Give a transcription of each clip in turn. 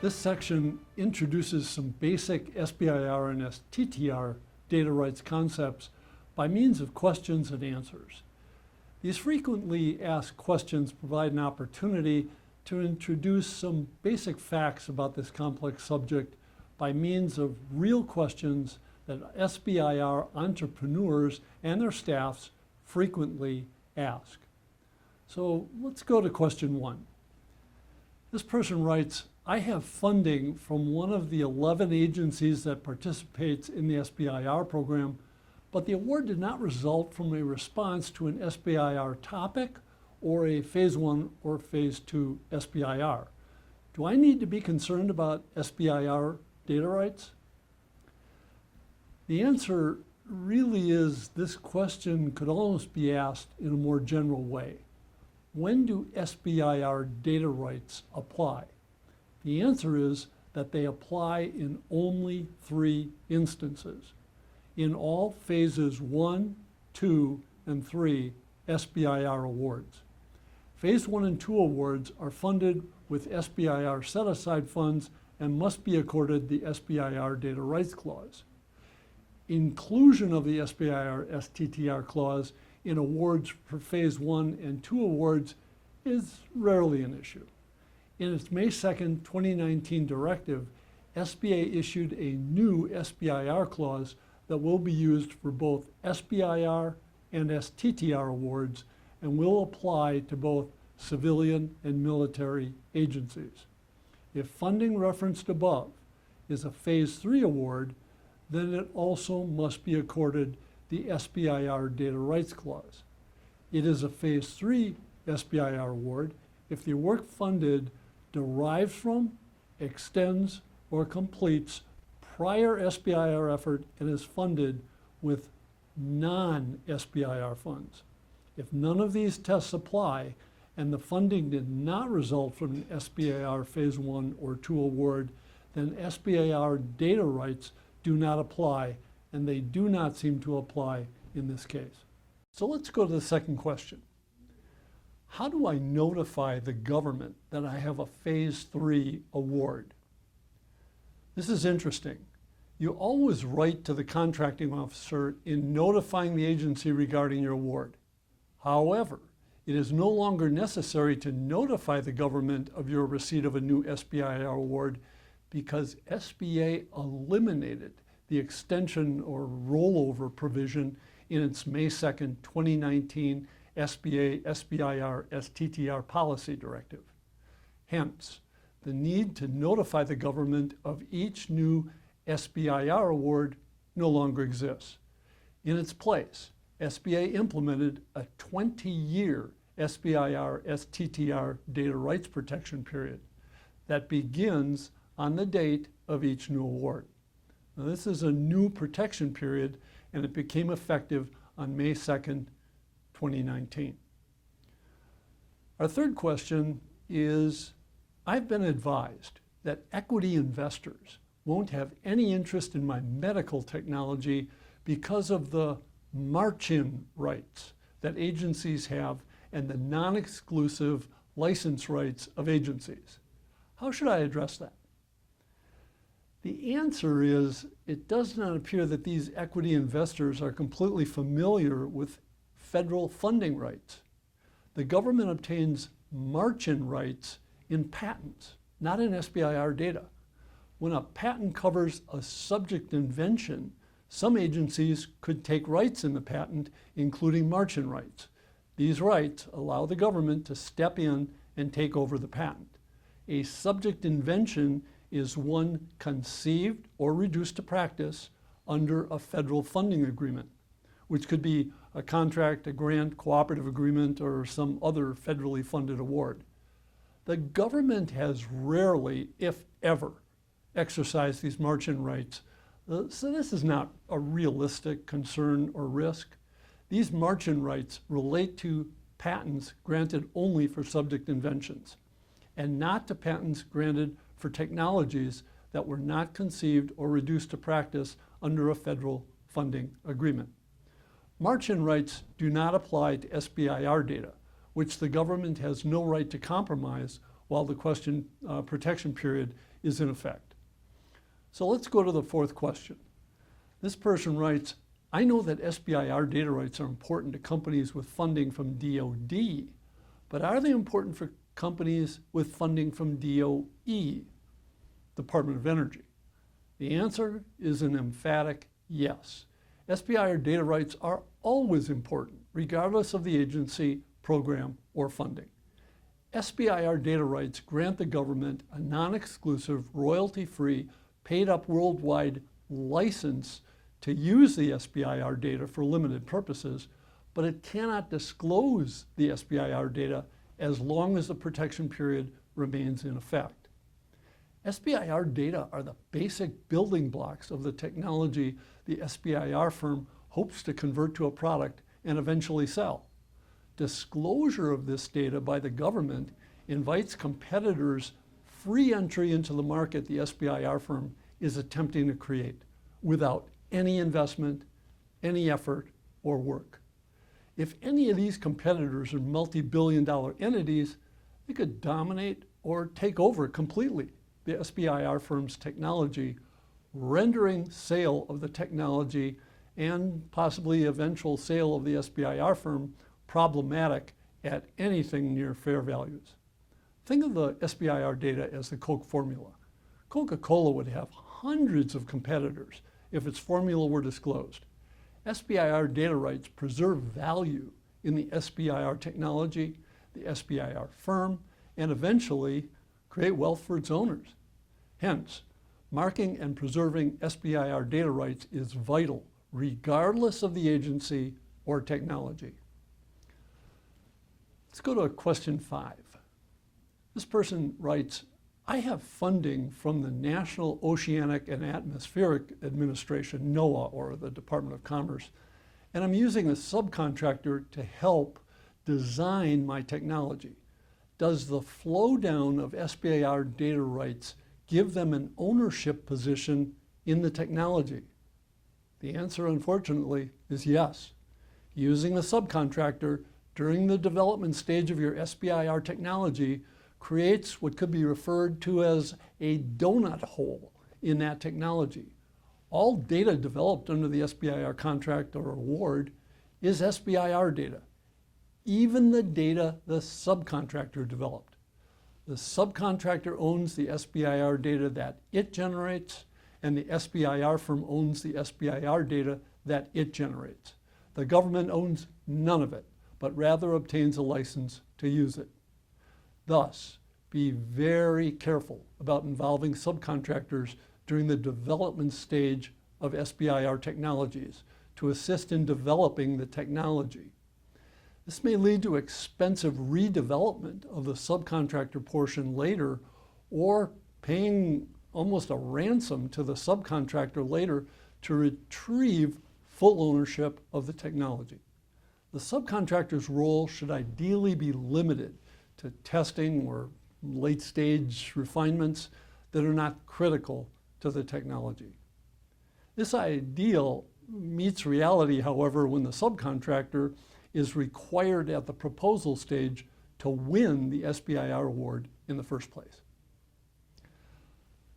This section introduces some basic SBIR and STTR data rights concepts by means of questions and answers. These frequently asked questions provide an opportunity to introduce some basic facts about this complex subject by means of real questions that SBIR entrepreneurs and their staffs frequently ask. So let's go to question 1. This person writes, I have funding from one of the 11 agencies that participates in the SBIR program, but the award did not result from a response to an SBIR topic or a phase 1 or phase 2 SBIR. Do I need to be concerned about SBIR data rights? The answer really is this question could almost be asked in a more general way. When do SBIR data rights apply? The answer is that they apply in only 3 instances. In all phases 1, 2, and 3 SBIR awards. Phase 1 and 2 awards are funded with SBIR set-aside funds and must be accorded the SBIR data rights clause. Inclusion of the SBIR STTR clause in awards for phase 1 and 2 awards is rarely an issue. In its May 2nd, 2019 directive, SBA issued a new SBIR clause that will be used for both SBIR and STTR awards and will apply to both civilian and military agencies. If funding referenced above is a phase 3 award, then it also must be accorded the SBIR data rights clause. It is a phase 3 SBIR award if the work funded derives from, extends, or completes prior SBIR effort and is funded with non-SBIR funds. If none of these tests apply and the funding did not result from an SBIR phase 1 or 2 award, then SBIR data rights do not apply, and they do not seem to apply in this case. So let's go to the second question. How do I notify the government that I have a phase 3 award? This is interesting. You always write to the contracting officer in notifying the agency regarding your award. However, it is no longer necessary to notify the government of your receipt of a new SBIR award because SBA eliminated the extension or rollover provision in its May 2nd, 2019 SBIR STTR policy directive. Hence, the need to notify the government of each new SBIR award no longer exists. In its place, SBA implemented a 20-year SBIR STTR data rights protection period that begins on the date of each new award. Now, this is a new protection period, and it became effective on May 2nd, 2019. Our third question is, I've been advised that equity investors won't have any interest in my medical technology because of the march-in rights that agencies have and the non-exclusive license rights of agencies. How should I address that? The answer is, it does not appear that these equity investors are completely familiar with federal funding rights. The government obtains march-in rights in patents, not in SBIR data. When a patent covers a subject invention, some agencies could take rights in the patent, including march-in rights. These rights allow the government to step in and take over the patent. A subject invention is one conceived or reduced to practice under a federal funding agreement, which could be a contract, a grant, cooperative agreement, or some other federally funded award. The government has rarely, if ever, exercised these march-in rights, so this is not a realistic concern or risk. These march-in rights relate to patents granted only for subject inventions, and not to patents granted for technologies that were not conceived or reduced to practice under a federal funding agreement. March-in rights do not apply to SBIR data, which the government has no right to compromise while the protection period is in effect. So let's go to the fourth question. This person writes, I know that SBIR data rights are important to companies with funding from DoD, but are they important for companies with funding from DOE, Department of Energy? The answer is an emphatic yes. SBIR data rights are always important, regardless of the agency, program, or funding. SBIR data rights grant the government a non-exclusive, royalty-free, paid-up worldwide license to use the SBIR data for limited purposes, but it cannot disclose the SBIR data as long as the protection period remains in effect. SBIR data are the basic building blocks of the technology the SBIR firm hopes to convert to a product and eventually sell. Disclosure of this data by the government invites competitors free entry into the market the SBIR firm is attempting to create without any investment, any effort, or work. If any of these competitors are multi-billion-dollar entities, they could dominate or take over completely the SBIR firm's technology, rendering sale of the technology and possibly eventual sale of the SBIR firm problematic at anything near fair values. Think of the SBIR data as the Coke formula. Coca-Cola would have hundreds of competitors if its formula were disclosed. SBIR data rights preserve value in the SBIR technology, the SBIR firm, and eventually create wealth for its owners. Hence, marking and preserving SBIR data rights is vital, regardless of the agency or technology. Let's go to question 5. This person writes, I have funding from the National Oceanic and Atmospheric Administration, NOAA, or the Department of Commerce, and I'm using a subcontractor to help design my technology. Does the flow down of SBIR data rights give them an ownership position in the technology? The answer, unfortunately, is yes. Using a subcontractor during the development stage of your SBIR technology creates what could be referred to as a donut hole in that technology. All data developed under the SBIR contract or award is SBIR data, even the data the subcontractor developed. The subcontractor owns the SBIR data that it generates, and the SBIR firm owns the SBIR data that it generates. The government owns none of it, but rather obtains a license to use it. Thus, be very careful about involving subcontractors during the development stage of SBIR technologies to assist in developing the technology. This may lead to expensive redevelopment of the subcontractor portion later, or paying almost a ransom to the subcontractor later to retrieve full ownership of the technology. The subcontractor's role should ideally be limited to testing or late-stage refinements that are not critical to the technology. This ideal meets reality, however, when the subcontractor is required at the proposal stage to win the SBIR award in the first place.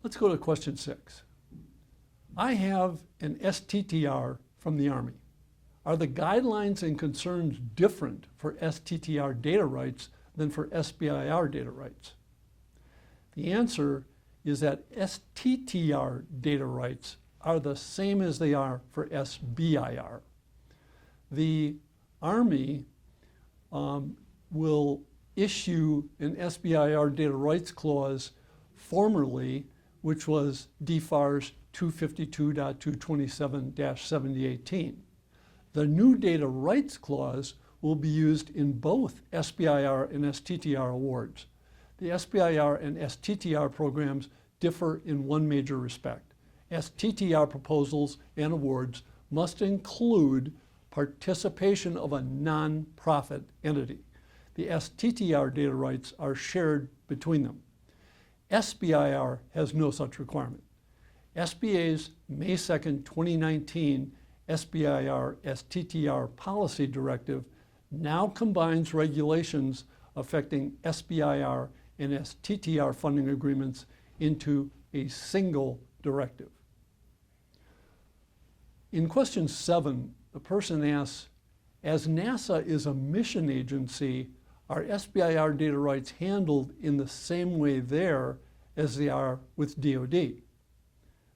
Let's go to question 6. I have an STTR from the Army. Are the guidelines and concerns different for STTR data rights than for SBIR data rights? The answer is that STTR data rights are the same as they are for SBIR. The Army will issue an SBIR data rights clause formerly, which was DFARS 252.227-7018. The new data rights clause will be used in both SBIR and STTR awards. The SBIR and STTR programs differ in one major respect. STTR proposals and awards must include participation of a non-profit entity. The STTR data rights are shared between them. SBIR has no such requirement. SBA's May 2, 2019 SBIR STTR policy directive now combines regulations affecting SBIR and STTR funding agreements into a single directive. In question 7, the person asks, as NASA is a mission agency, are SBIR data rights handled in the same way there as they are with DoD?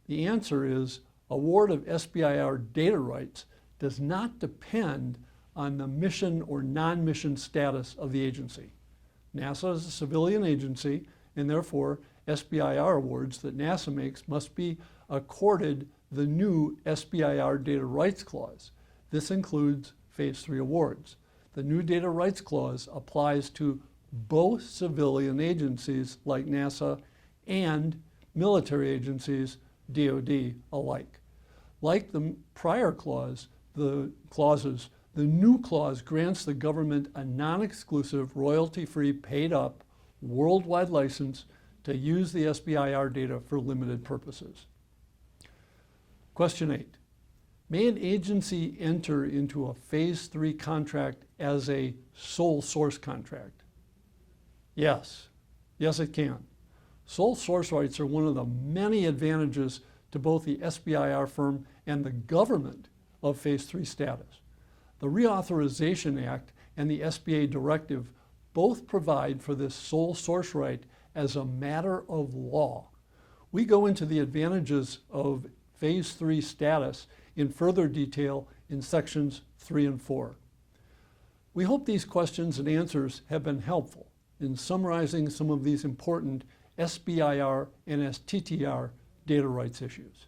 The answer is award of SBIR data rights does not depend on the mission or non-mission status of the agency. NASA is a civilian agency, and therefore SBIR awards that NASA makes must be accorded the new SBIR data rights clause. This includes Phase 3 awards. The new data rights clause applies to both civilian agencies like NASA and military agencies, DoD alike. Like the prior clause, the new clause grants the government a non-exclusive, royalty-free, paid-up, worldwide license to use the SBIR data for limited purposes. Question 8. May an agency enter into a Phase 3 contract as a sole source contract? Yes. Yes, it can. Sole source rights are one of the many advantages to both the SBIR firm and the government of Phase 3 status. The Reauthorization Act and the SBA directive both provide for this sole source right as a matter of law. We go into the advantages of Phase 3 status in further detail in sections 3 and 4. We hope these questions and answers have been helpful in summarizing some of these important SBIR and STTR data rights issues.